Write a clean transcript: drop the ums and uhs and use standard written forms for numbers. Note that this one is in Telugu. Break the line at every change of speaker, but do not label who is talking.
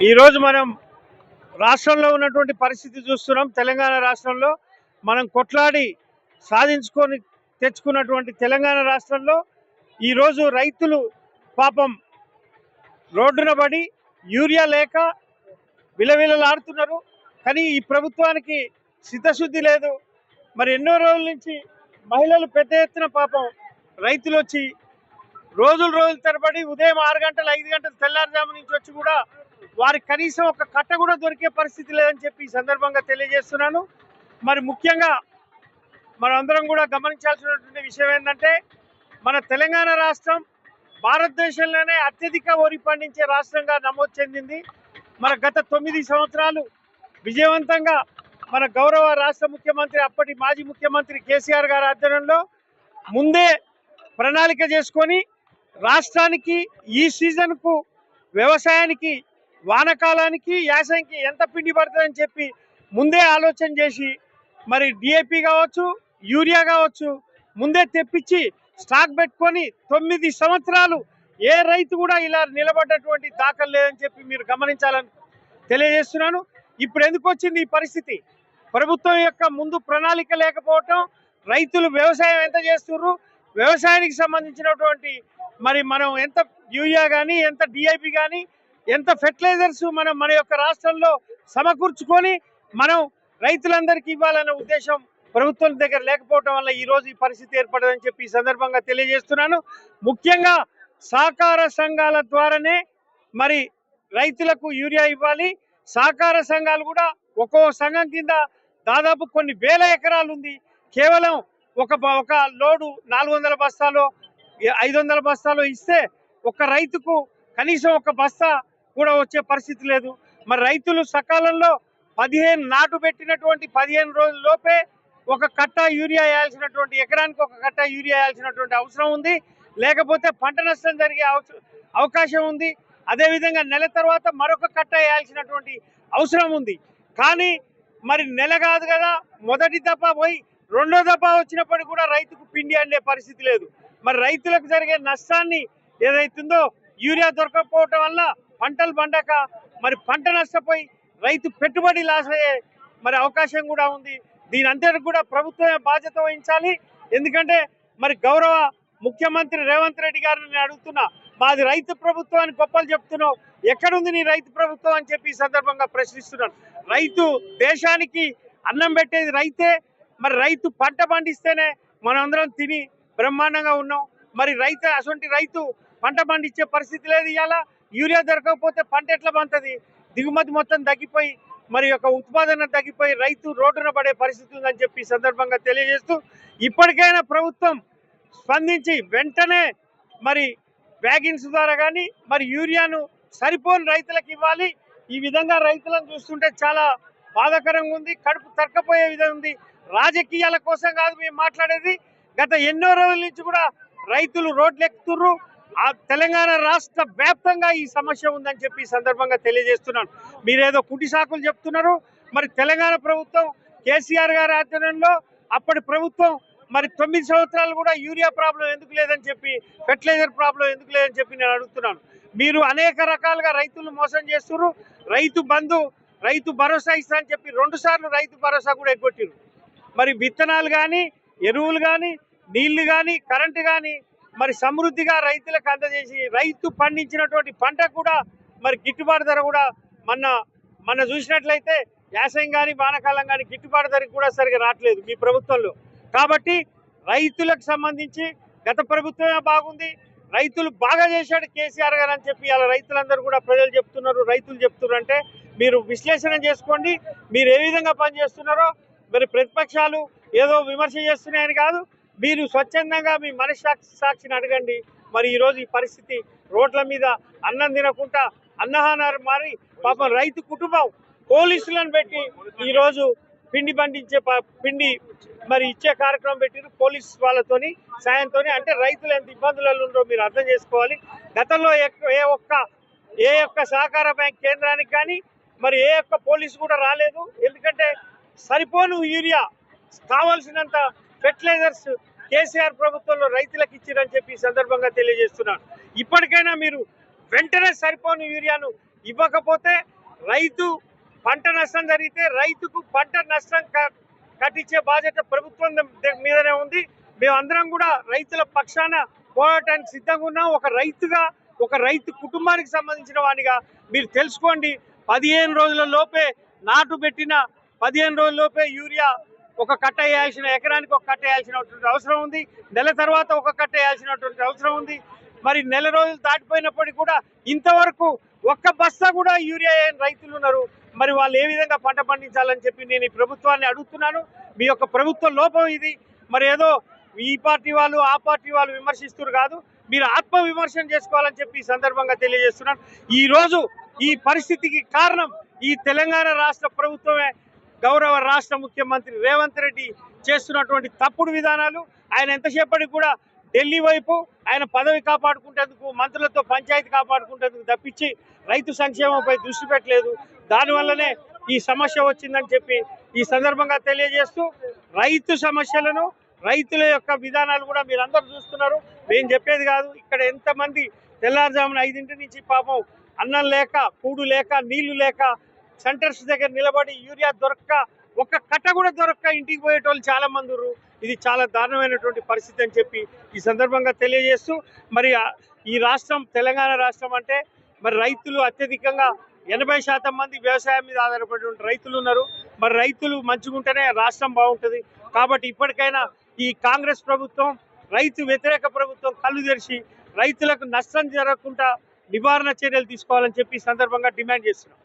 ఈరోజు మనం రాష్ట్రంలో ఉన్నటువంటి పరిస్థితి చూస్తున్నాం. తెలంగాణ రాష్ట్రంలో మనం కొట్లాడి సాధించుకొని తెచ్చుకున్నటువంటి తెలంగాణ రాష్ట్రంలో ఈరోజు రైతులు పాపం రోడ్డున పడి యూరియా లేక విలవిలలాడుతున్నారు. కానీ ఈ ప్రభుత్వానికి చిత్తశుద్ధి లేదు. మరి ఎన్నో రోజుల నుంచి మహిళలు పెద్ద ఎత్తున పాపం రైతులు వచ్చి రోజులు తరబడి ఉదయం 6 గంటలు 5 గంటలు తెల్లారుజాము నుంచి వచ్చి కూడా వారికి కనీసం ఒక కట్ట కూడా దొరికే పరిస్థితి లేదని చెప్పి ఈ సందర్భంగా తెలియజేస్తున్నాను. మరి ముఖ్యంగా మనందరం కూడా గమనించాల్సినటువంటి విషయం ఏంటంటే మన తెలంగాణ రాష్ట్రం భారతదేశంలోనే అత్యధిక వరి పండించే రాష్ట్రంగా నమోదు చెందింది. మన గత 9 సంవత్సరాలు విజయవంతంగా మన గౌరవ రాష్ట్ర ముఖ్యమంత్రి అప్పటి మాజీ ముఖ్యమంత్రి కేసీఆర్ గారి ఆధ్వర్యంలో ముందే ప్రణాళిక చేసుకొని రాష్ట్రానికి ఈ సీజన్కు వ్యవసాయానికి వానకాలానికి యాసంగికి ఎంత పిండి పడుతుందని చెప్పి ముందే ఆలోచన చేసి మరి డిఏపి కావచ్చు యూరియా కావచ్చు ముందే తెప్పించి స్టాక్ పెట్టుకొని 9 సంవత్సరాలు ఏ రైతు కూడా ఇలా నిలబడ్డటువంటి దాఖలు లేదని చెప్పి మీరు గమనించాలని తెలియజేస్తున్నాను. ఇప్పుడు ఎందుకు వచ్చింది ఈ పరిస్థితి? ప్రభుత్వం యొక్క ముందు ప్రణాళిక లేకపోవటం, రైతులు వ్యవసాయం ఎంత చేస్తున్నారు, వ్యవసాయానికి సంబంధించినటువంటి మరి మనం ఎంత యూరియా కానీ ఎంత డిఐపి కానీ ఎంత ఫెర్టిలైజర్స్ మనం మన యొక్క రాష్ట్రంలో సమకూర్చుకొని మనం రైతులందరికీ ఇవ్వాలనే ఉద్దేశం ప్రభుత్వం దగ్గర లేకపోవడం వల్ల ఈరోజు ఈ పరిస్థితి ఏర్పడదని చెప్పి ఈ సందర్భంగా తెలియజేస్తున్నాను. ముఖ్యంగా సహకార సంఘాల ద్వారానే మరి రైతులకు యూరియా ఇవ్వాలి. సహకార సంఘాలు కూడా ఒక్కో సంఘం కింద దాదాపు కొన్ని వేల ఎకరాలు ఉంది. కేవలం ఒక లోడు 400 బస్తాలు 500 బస్తాలు ఇస్తే ఒక రైతుకు కనీసం ఒక బస్తా కూడా వచ్చే పరిస్థితి లేదు. మరి రైతులు సకాలంలో 15 నాటు పెట్టినటువంటి 15 రోజుల లోపే ఒక కట్ట యూరియా వేయాల్సినటువంటి ఎకరానికి ఒక కట్ట యూరియా వేయాల్సినటువంటి అవసరం ఉంది. లేకపోతే పంట నష్టం జరిగే అవకాశం ఉంది. అదేవిధంగా నెల తర్వాత మరొక కట్ట వేయాల్సినటువంటి అవసరం ఉంది. కానీ మరి నెల కాదు కదా, మొదటి దఫా పోయి రెండో దఫా వచ్చినప్పటికీ కూడా రైతుకు పిండి అందే పరిస్థితి లేదు. మరి రైతులకు జరిగే నష్టాన్ని ఏదైతుందో యూరియా దొరకకపోవటం వల్ల పంటలు పండక మరి పంట నష్టపోయి రైతు పెట్టుబడి లాస్ అయ్యే మరి అవకాశం కూడా ఉంది. దీని అంతటి కూడా ప్రభుత్వమే బాధ్యత వహించాలి. ఎందుకంటే మరి గౌరవ ముఖ్యమంత్రి రేవంత్ రెడ్డి గారిని నేను అడుగుతున్నా, మాది రైతు ప్రభుత్వం అని గొప్పలు చెప్తున్నావు, ఎక్కడుంది నీ రైతు ప్రభుత్వం అని చెప్పి ఈ సందర్భంగా ప్రశ్నిస్తున్నాను. రైతు దేశానికి అన్నం పెట్టేది రైతే. మరి రైతు పంట పండిస్తేనే మనందరం తిని బ్రహ్మాండంగా ఉన్నాం. మరి అటువంటి రైతు పంట పండించే పరిస్థితి లేదు. ఇవాళ యూరియా దొరకకపోతే పంట ఎట్లా పండుతుంది? దిగుమతి మొత్తం తగ్గిపోయి మరి యొక్క ఉత్పాదన తగ్గిపోయి రైతు రోడ్డున పడే పరిస్థితి ఉందని చెప్పి ఈ సందర్భంగా తెలియజేస్తూ ఇప్పటికైనా ప్రభుత్వం స్పందించి వెంటనే మరి వ్యాగిన్స్ ద్వారా కానీ మరి యూరియాను సరిపోని రైతులకు ఇవ్వాలి. ఈ విధంగా రైతులను చూస్తుంటే చాలా బాధాకరంగా ఉంది, కడుపు తరకపోయే విధంగా ఉంది. రాజకీయాల కోసం కాదు మేము మాట్లాడేది. గత ఎన్నో రోజుల నుంచి కూడా రైతులు రోడ్లు ఎక్కుతుర్రు. ఆ తెలంగాణ రాష్ట్ర వ్యాప్తంగా ఈ సమస్య ఉందని చెప్పి ఈ సందర్భంగా తెలియజేస్తున్నాను. మీరేదో కుటి సాకులు చెప్తున్నారు. మరి తెలంగాణ ప్రభుత్వం కేసీఆర్ గారి ఆధ్వర్యంలో అప్పటి ప్రభుత్వం మరి 9 సంవత్సరాలు కూడా యూరియా ప్రాబ్లం ఎందుకు లేదని చెప్పి, ఫెర్టిలైజర్ ప్రాబ్లం ఎందుకు లేదని చెప్పి నేను అడుగుతున్నాను. మీరు అనేక రకాలుగా రైతులు మోసం చేస్తున్నారు. రైతు బంధు రైతు భరోసా ఇస్తా అని చెప్పి 2 సార్లు రైతు భరోసా కూడా ఎగ్గొట్టిరు. మరి విత్తనాలు కానీ ఎరువులు కానీ నీళ్లు కానీ కరెంటు కానీ మరి సమృద్ధిగా రైతులకు అందజేసి రైతు పండించినటువంటి పంట కూడా మరి గిట్టుబాటు ధర కూడా మన చూసినట్లయితే యాసంగి కానీ వానాకాలం కానీ గిట్టుబాటు ధర కూడా సరిగా రావట్లేదు మీ ప్రభుత్వంలో. కాబట్టి రైతులకు సంబంధించి గత ప్రభుత్వమే బాగుంది, రైతులు బాగా చేశాడు కేసీఆర్ గారు అని చెప్పి అలా రైతులందరూ కూడా ప్రజలు చెప్తున్నారు, రైతులు చెప్తున్నారు. అంటే మీరు విశ్లేషణ చేసుకోండి, మీరు ఏ విధంగా పనిచేస్తున్నారో. మరి ప్రతిపక్షాలు ఏదో విమర్శ చేస్తున్నాయని కాదు, మీరు స్వచ్ఛందంగా మీ మనస్సాక్షిని అడగండి. మరి ఈరోజు ఈ పరిస్థితి రోడ్ల మీద అన్నం తినకుండా అన్నహానాలు మారి పాపం రైతు కుటుంబం పోలీసులను పెట్టి ఈరోజు పిండి మరి ఇచ్చే కార్యక్రమం పెట్టిరు పోలీస్ వాళ్ళతోని సాయంతో. అంటే రైతులు ఎంత ఇబ్బందులలో ఉందో మీరు అర్థం చేసుకోవాలి. గతంలో ఏ ఒక్క సహకార బ్యాంక్ కేంద్రానికి కానీ మరి ఏ ఒక్క పోలీసు కూడా రాలేదు. ఎందుకంటే సరిపోను యూరియా కావాల్సినంత ఫెర్టిలైజర్స్ కేసీఆర్ ప్రభుత్వంలో రైతులకు ఇచ్చిరని చెప్పి ఈ సందర్భంగా తెలియజేస్తున్నాను. ఇప్పటికైనా మీరు వెంటనే సరిపోని యూరియాను ఇవ్వకపోతే రైతు పంట నష్టం జరిగితే రైతుకు పంట నష్టం కట్టించే బాధ్యత ప్రభుత్వం మీదనే ఉంది. మేమందరం కూడా రైతుల పక్షాన పోరాటానికి సిద్ధంగా ఉన్నాం. ఒక రైతుగా, ఒక రైతు కుటుంబానికి సంబంధించిన వాడిగా మీరు తెలుసుకోండి. 15 రోజుల లోపే నాటు పెట్టిన 15 రోజుల లోపే యూరియా ఒక కట్ట వేయాల్సిన, ఎకరానికి ఒక కట్ట వేయాల్సినటువంటి అవసరం ఉంది. నెల తర్వాత ఒక కట్ట వేయాల్సినటువంటి అవసరం ఉంది. మరి నెల రోజులు దాటిపోయినప్పటికీ కూడా ఇంతవరకు ఒక్క బస్తా కూడా యూరియా వేయని రైతులు ఉన్నారు. మరి వాళ్ళు ఏ విధంగా పంట పండించాలని చెప్పి నేను ఈ ప్రభుత్వాన్ని అడుగుతున్నాను. మీ యొక్క ప్రభుత్వ లోపం ఇది. మరి ఏదో ఈ పార్టీ వాళ్ళు ఆ పార్టీ వాళ్ళు విమర్శిస్తున్నారు కాదు, మీరు ఆత్మ విమర్శన చేసుకోవాలని చెప్పి ఈ సందర్భంగా తెలియజేస్తున్నాను. ఈ రోజు ఈ పరిస్థితికి కారణం ఈ తెలంగాణ రాష్ట్ర ప్రభుత్వమే. గౌరవ రాష్ట్ర ముఖ్యమంత్రి రేవంత్ రెడ్డి చేస్తున్నటువంటి తప్పుడు విధానాలు. ఆయన ఎంతసేపటికి కూడా ఢిల్లీ వైపు ఆయన పదవి కాపాడుకుంటేందుకు, మంత్రులతో పంచాయతీ కాపాడుకుంటేందుకు తప్పించి రైతు సంక్షేమంపై దృష్టి పెట్టలేదు. దానివల్లనే ఈ సమస్య వచ్చిందని చెప్పి ఈ సందర్భంగా తెలియజేస్తూ, రైతు సమస్యలను, రైతుల యొక్క విధానాలు కూడా మీరు అందరూ చూస్తున్నారు. మేము చెప్పేది కాదు. ఇక్కడ ఎంతమంది తెల్లారుజామున 5 నుంచి పాపం అన్నం లేక, కూడు లేక, నీళ్లు లేక సెంటర్స్ దగ్గర నిలబడి యూరియా దొరక్క, ఒక్క కట్ట కూడా దొరక్క ఇంటికి పోయేటోళ్ళు చాలా మంది ఉన్నారు. ఇది చాలా దారుణమైనటువంటి పరిస్థితి అని చెప్పి ఈ సందర్భంగా తెలియజేస్తూ, మరి ఈ రాష్ట్రం తెలంగాణ రాష్ట్రం అంటే మరి రైతులు అత్యధికంగా 80% మంది వ్యవసాయం మీద ఆధారపడి రైతులు ఉన్నారు. మరి రైతులు మంచిగుంటేనే రాష్ట్రం బాగుంటుంది. కాబట్టి ఇప్పటికైనా ఈ కాంగ్రెస్ ప్రభుత్వం, రైతు వ్యతిరేక ప్రభుత్వం కళ్ళు తెరిచి రైతులకు నష్టం జరగకుండా నివారణ చర్యలు తీసుకోవాలని చెప్పి ఈ సందర్భంగా డిమాండ్ చేస్తున్నాం.